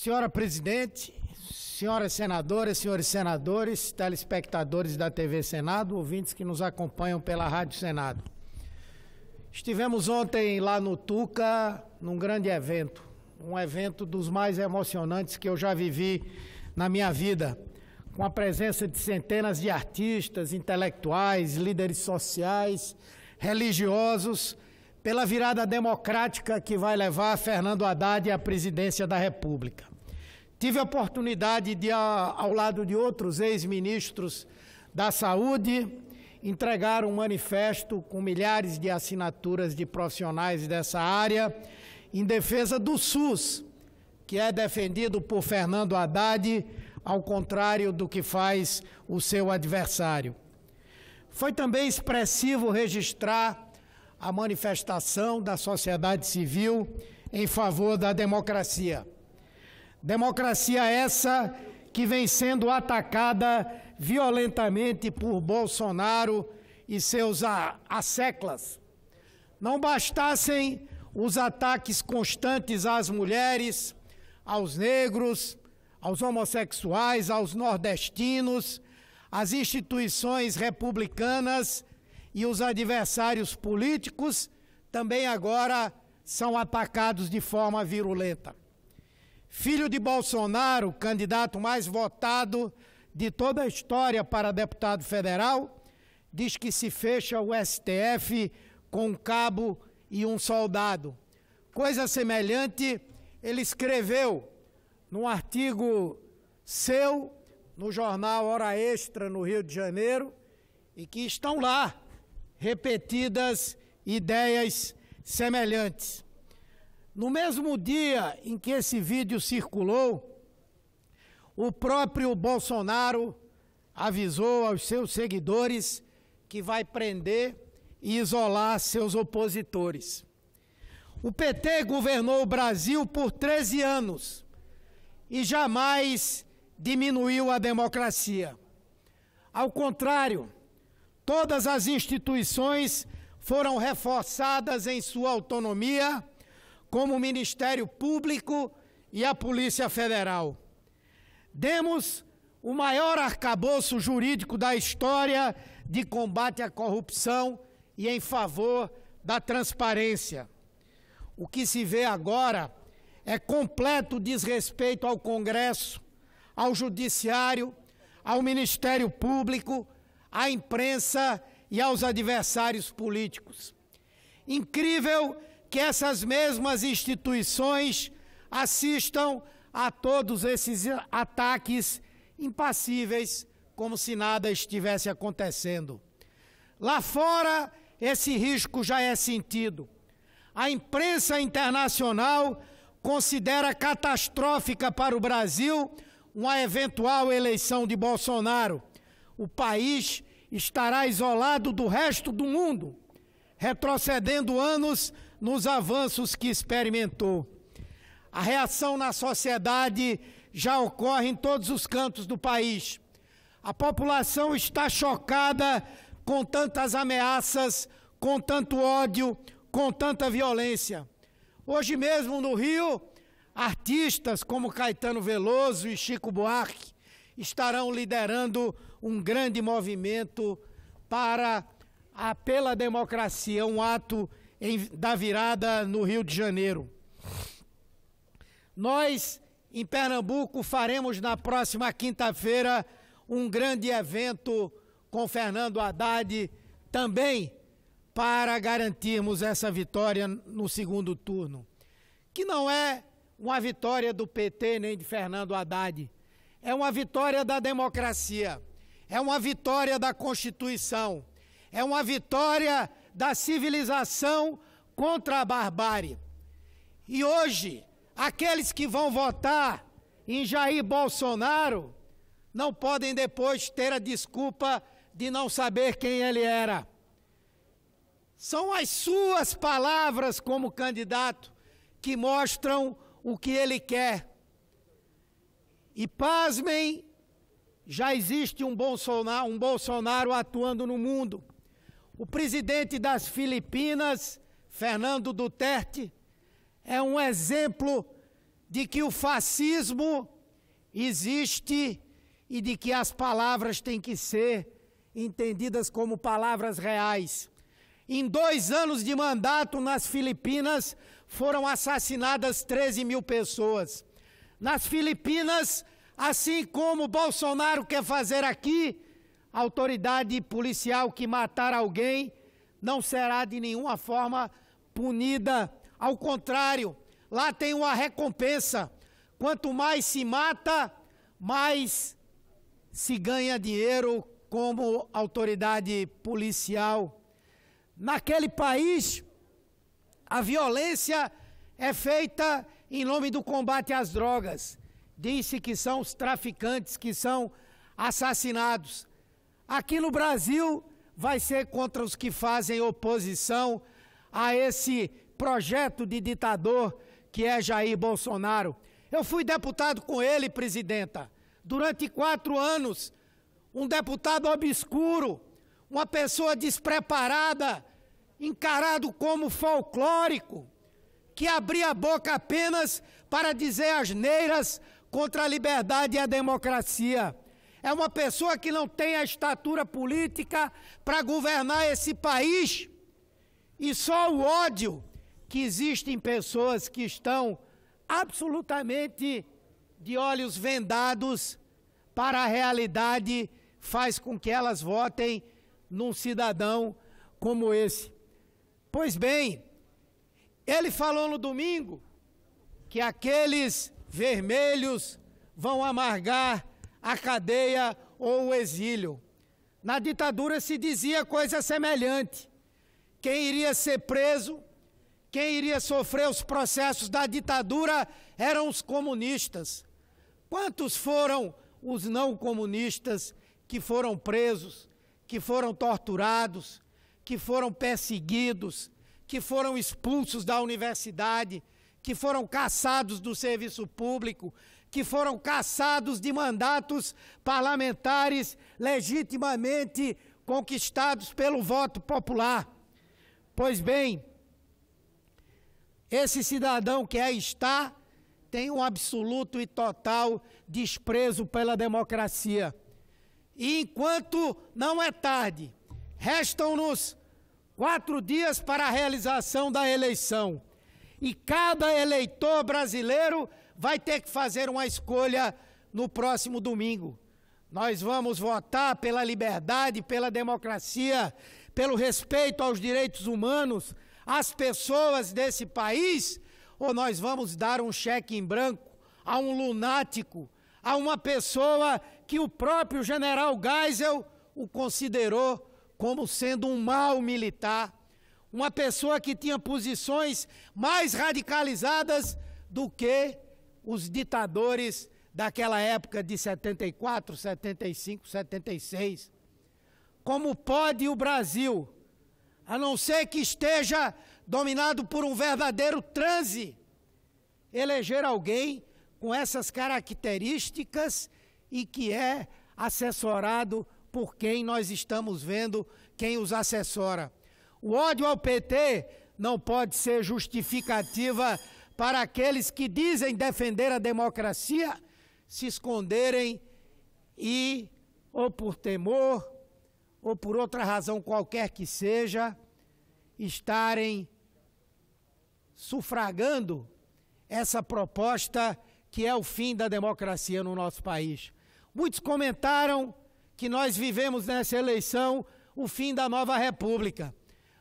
Senhora Presidente, senhoras senadoras, senhores senadores, telespectadores da TV Senado, ouvintes que nos acompanham pela Rádio Senado. Estivemos ontem lá no Tuca, num grande evento, um evento dos mais emocionantes que eu já vivi na minha vida, com a presença de centenas de artistas, intelectuais, líderes sociais, religiosos, pela virada democrática que vai levar Fernando Haddad à presidência da República. Tive a oportunidade de, ao lado de outros ex-ministros da Saúde, entregar um manifesto com milhares de assinaturas de profissionais dessa área em defesa do SUS, que é defendido por Fernando Haddad, ao contrário do que faz o seu adversário. Foi também expressivo registrar a manifestação da sociedade civil em favor da democracia. Democracia essa que vem sendo atacada violentamente por Bolsonaro e seus asseclas. Não bastassem os ataques constantes às mulheres, aos negros, aos homossexuais, aos nordestinos, às instituições republicanas e os adversários políticos também agora são atacados de forma virulenta. Filho de Bolsonaro, candidato mais votado de toda a história para deputado federal, diz que se fecha o STF com um cabo e um soldado. Coisa semelhante ele escreveu num artigo seu no jornal Hora Extra, no Rio de Janeiro, e que estão lá repetidas ideias semelhantes. No mesmo dia em que esse vídeo circulou, o próprio Bolsonaro avisou aos seus seguidores que vai prender e isolar seus opositores. O PT governou o Brasil por 13 anos e jamais diminuiu a democracia. Ao contrário, todas as instituições foram reforçadas em sua autonomia, como o Ministério Público e a Polícia Federal. Demos o maior arcabouço jurídico da história de combate à corrupção e em favor da transparência. O que se vê agora é completo desrespeito ao Congresso, ao Judiciário, ao Ministério Público, à imprensa e aos adversários políticos. Incrível que essas mesmas instituições assistam a todos esses ataques impassíveis, como se nada estivesse acontecendo. Lá fora, esse risco já é sentido. A imprensa internacional considera catastrófica para o Brasil uma eventual eleição de Bolsonaro. O país estará isolado do resto do mundo, retrocedendo anos nos avanços que experimentou. A reação na sociedade já ocorre em todos os cantos do país. A população está chocada com tantas ameaças, com tanto ódio, com tanta violência. Hoje mesmo no Rio, artistas como Caetano Veloso e Chico Buarque estarão liderando um grande movimento pela democracia, um ato da virada no Rio de Janeiro. Nós, em Pernambuco, faremos na próxima quinta-feira um grande evento com Fernando Haddad, também para garantirmos essa vitória no segundo turno, que não é uma vitória do PT nem de Fernando Haddad, é uma vitória da democracia, é uma vitória da Constituição, é uma vitória da civilização contra a barbárie. E hoje, aqueles que vão votar em Jair Bolsonaro não podem depois ter a desculpa de não saber quem ele era. São as suas palavras como candidato que mostram o que ele quer. E pasmem, já existe um Bolsonaro atuando no mundo. O presidente das Filipinas, Fernando Duterte, é um exemplo de que o fascismo existe e de que as palavras têm que ser entendidas como palavras reais. Em 2 anos de mandato nas Filipinas, foram assassinadas 13 mil pessoas. Nas Filipinas, assim como Bolsonaro quer fazer aqui, a autoridade policial que matar alguém não será de nenhuma forma punida. Ao contrário, lá tem uma recompensa. Quanto mais se mata, mais se ganha dinheiro como autoridade policial. Naquele país, a violência é feita em nome do combate às drogas. Diz-se que são os traficantes que são assassinados. Aqui no Brasil, vai ser contra os que fazem oposição a esse projeto de ditador que é Jair Bolsonaro. Eu fui deputado com ele, presidenta, durante 4 anos, um deputado obscuro, uma pessoa despreparada, encarado como folclórico, que abria a boca apenas para dizer asneiras contra a liberdade e a democracia. É uma pessoa que não tem a estatura política para governar esse país. E só o ódio que existe em pessoas que estão absolutamente de olhos vendados para a realidade faz com que elas votem num cidadão como esse. Pois bem, ele falou no domingo que aqueles vermelhos vão amargar a cadeia ou o exílio. Na ditadura se dizia coisa semelhante. Quem iria ser preso, quem iria sofrer os processos da ditadura eram os comunistas. Quantos foram os não comunistas que foram presos, que foram torturados, que foram perseguidos, que foram expulsos da universidade, que foram cassados do serviço público, que foram cassados de mandatos parlamentares legitimamente conquistados pelo voto popular? Pois bem, esse cidadão que aí está tem um absoluto e total desprezo pela democracia. E enquanto não é tarde, restam-nos 4 dias para a realização da eleição. E cada eleitor brasileiro vai ter que fazer uma escolha no próximo domingo. Nós vamos votar pela liberdade, pela democracia, pelo respeito aos direitos humanos, às pessoas desse país, ou nós vamos dar um cheque em branco a um lunático, a uma pessoa que o próprio general Geisel o considerou como sendo um mau militar, uma pessoa que tinha posições mais radicalizadas do que os ditadores daquela época de 74, 75, 76. Como pode o Brasil, a não ser que esteja dominado por um verdadeiro transe, eleger alguém com essas características e que é assessorado por quem nós estamos vendo, quem os assessora? O ódio ao PT não pode ser justificativa para aqueles que dizem defender a democracia se esconderem e, ou por temor, ou por outra razão qualquer que seja, estarem sufragando essa proposta que é o fim da democracia no nosso país. Muitos comentaram que nós vivemos nessa eleição o fim da nova república,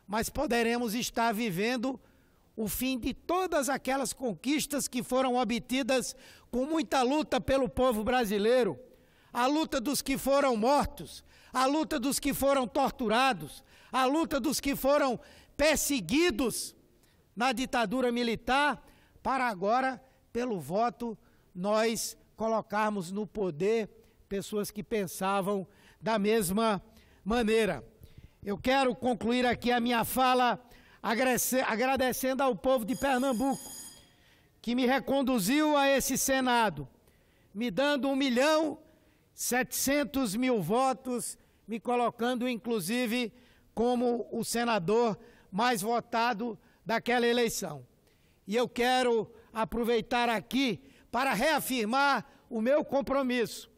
mas poderemos estar vivendo o fim de todas aquelas conquistas que foram obtidas com muita luta pelo povo brasileiro, a luta dos que foram mortos, a luta dos que foram torturados, a luta dos que foram perseguidos na ditadura militar, para agora, pelo voto, nós colocarmos no poder pessoas que pensavam da mesma maneira. Eu quero concluir aqui a minha fala agradecendo ao povo de Pernambuco, que me reconduziu a esse Senado, me dando 1.700.000 votos, me colocando, inclusive, como o senador mais votado daquela eleição. E eu quero aproveitar aqui para reafirmar o meu compromisso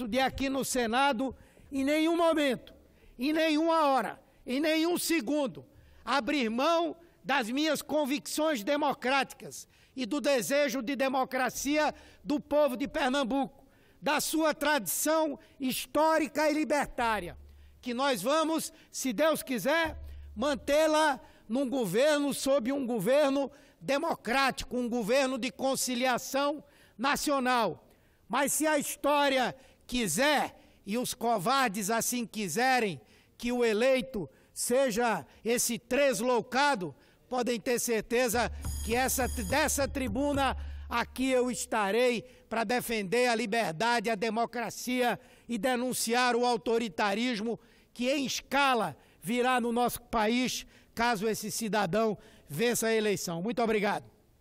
de aqui no Senado, em nenhum momento, em nenhuma hora, em nenhum segundo, abrir mão das minhas convicções democráticas e do desejo de democracia do povo de Pernambuco, da sua tradição histórica e libertária, que nós vamos, se Deus quiser, mantê-la num governo, sob um governo democrático, um governo de conciliação nacional. Mas se a história quiser, e os covardes assim quiserem, que o eleito seja esse tresloucado, podem ter certeza que dessa tribuna aqui eu estarei para defender a liberdade, a democracia e denunciar o autoritarismo que em escala virá no nosso país, caso esse cidadão vença a eleição. Muito obrigado.